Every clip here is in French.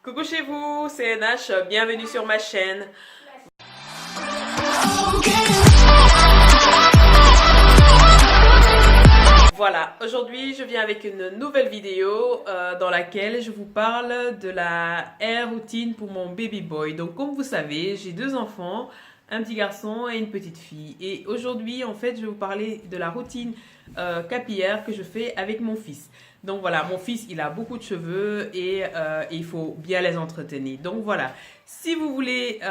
Coucou chez vous, c'est NH, bienvenue sur ma chaîne. Voilà, aujourd'hui je viens avec une nouvelle vidéo dans laquelle je vous parle de la hair routine pour mon baby boy. Donc comme vous savez, j'ai deux enfants, un petit garçon et une petite fille. Et aujourd'hui en fait je vais vous parler de la routine capillaire que je fais avec mon fils. Donc voilà, mon fils il a beaucoup de cheveux et il faut bien les entretenir. Donc voilà, si vous voulez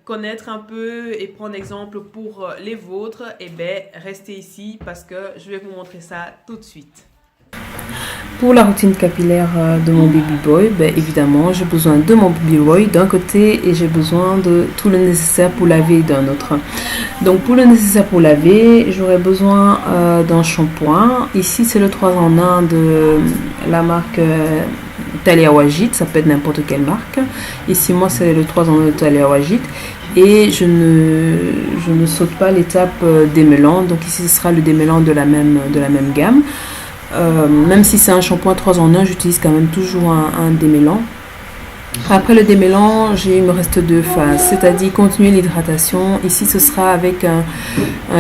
connaître un peu et prendre exemple pour les vôtres, et ben restez ici parce que je vais vous montrer ça tout de suite. Pour la routine capillaire de mon baby boy, ben évidemment j'ai besoin de mon baby boy d'un côté et j'ai besoin de tout le nécessaire pour laver d'un autre. Donc pour le nécessaire pour laver, j'aurai besoin d'un shampoing. Ici c'est le 3 en 1 de la marque Thalia Wajid, ça peut être n'importe quelle marque. Ici moi c'est le 3 en 1 de Thalia Wajid. Et je ne saute pas l'étape démêlant, donc ici ce sera le démêlant de la même gamme. Même si c'est un shampoing 3 en 1, j'utilise quand même toujours un démêlant. Après le démêlant, il me reste deux phases, c'est-à-dire continuer l'hydratation. Ici ce sera avec un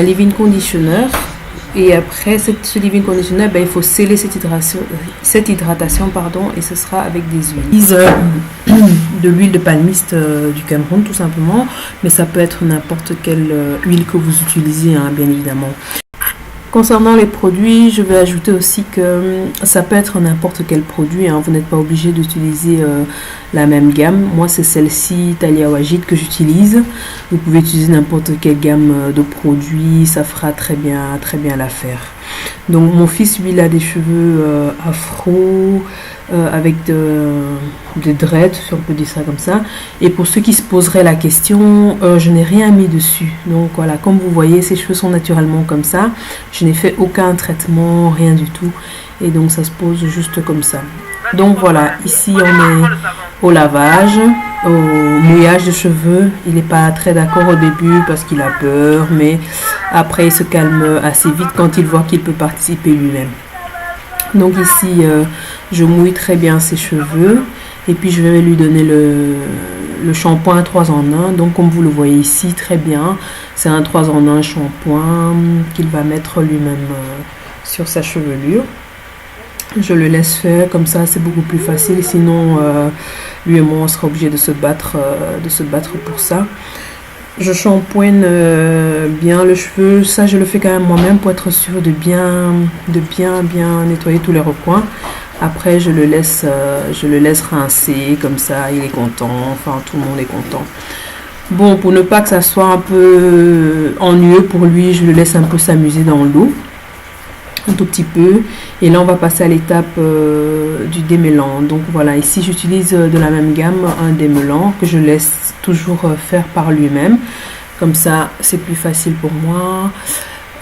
leave-in conditioner. Et après ce leave-in conditioner, ben, il faut sceller cette hydratation et ce sera avec des huiles. De l'huile de palmiste du Cameroun tout simplement, mais ça peut être n'importe quelle huile que vous utilisez, hein, bien évidemment. Concernant les produits, je vais ajouter aussi que ça peut être n'importe quel produit, hein, vous n'êtes pas obligé d'utiliser la même gamme. Moi c'est celle-ci Thalia Wajid que j'utilise. Vous pouvez utiliser n'importe quelle gamme de produits, ça fera très bien l'affaire. Donc mon fils lui il a des cheveux afro avec des dreads, si on peut dire ça comme ça. Et pour ceux qui se poseraient la question, je n'ai rien mis dessus. Donc voilà, comme vous voyez, ses cheveux sont naturellement comme ça. Je n'ai fait aucun traitement, rien du tout. Et donc ça se pose juste comme ça. Donc voilà, ici on est au lavage, au mouillage de cheveux. Il n'est pas très d'accord au début parce qu'il a peur, mais après il se calme assez vite quand il voit qu'il peut participer lui-même. Donc ici je mouille très bien ses cheveux et puis je vais lui donner le shampoing 3 en 1. Donc comme vous le voyez ici très bien, c'est un 3 en 1 shampoing qu'il va mettre lui-même sur sa chevelure. Je le laisse faire, comme ça c'est beaucoup plus facile, sinon lui et moi on sera obligé de se battre pour ça. Je shampoigne bien le cheveu, ça je le fais quand même moi-même pour être sûr de bien nettoyer tous les recoins. Après je le laisse rincer, comme ça il est content, enfin tout le monde est content. Bon, pour ne pas que ça soit un peu ennuyeux pour lui, je le laisse un peu s'amuser dans l'eau. Un tout petit peu, et là on va passer à l'étape du démêlant. Donc voilà, ici j'utilise de la même gamme un démêlant que je laisse toujours faire par lui-même, comme ça c'est plus facile pour moi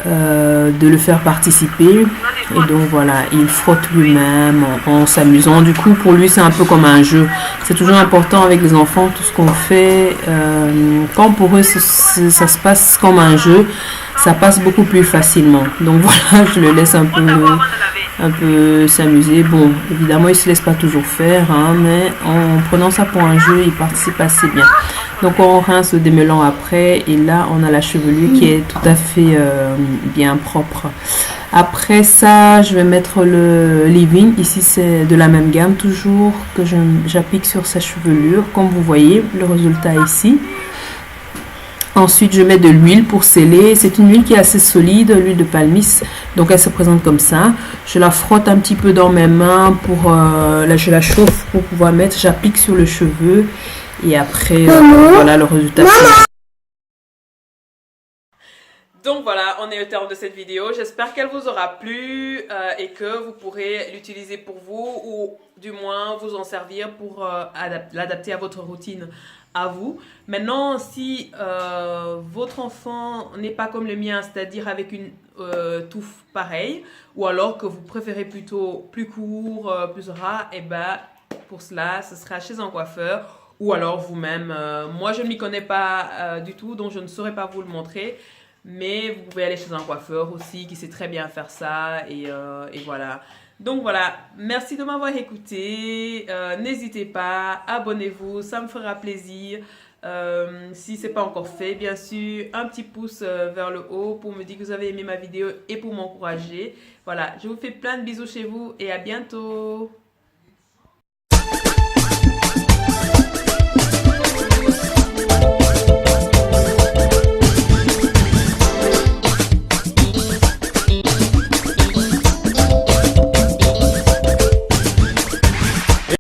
de le faire participer. Et donc voilà, il frotte lui-même en s'amusant. Du coup pour lui c'est un peu comme un jeu. C'est toujours important avec les enfants, tout ce qu'on fait quand pour eux ça se passe comme un jeu, ça passe beaucoup plus facilement. Donc voilà, je le laisse un peu s'amuser. Bon, évidemment, il se laisse pas toujours faire, hein, mais en prenant ça pour un jeu, il participe assez bien. Donc on rince le démêlant après, et là on a la chevelure qui est tout à fait bien propre. Après ça, je vais mettre le leave-in. Ici c'est de la même gamme toujours que j'applique sur sa chevelure, comme vous voyez le résultat ici. Ensuite, je mets de l'huile pour sceller. C'est une huile qui est assez solide, l'huile de palmiste. Donc, elle se présente comme ça. Je la frotte un petit peu dans mes mains je la chauffe pour pouvoir mettre. J'applique sur le cheveu. Et après, voilà le résultat. Donc voilà, on est au terme de cette vidéo. J'espère qu'elle vous aura plu et que vous pourrez l'utiliser pour vous ou du moins vous en servir pour l'adapter à votre routine à vous. Maintenant, si votre enfant n'est pas comme le mien, c'est-à-dire avec une touffe pareille, ou alors que vous préférez plutôt plus court, plus ras, et ben pour cela, ce sera chez un coiffeur ou alors vous-même. Moi, je ne m'y connais pas du tout, donc je ne saurais pas vous le montrer. Mais vous pouvez aller chez un coiffeur aussi qui sait très bien faire ça. Et voilà. Donc voilà, merci de m'avoir écouté. N'hésitez pas, abonnez-vous, ça me fera plaisir. Si c'est pas encore fait, bien sûr, un petit pouce vers le haut pour me dire que vous avez aimé ma vidéo et pour m'encourager. Voilà, je vous fais plein de bisous chez vous et à bientôt.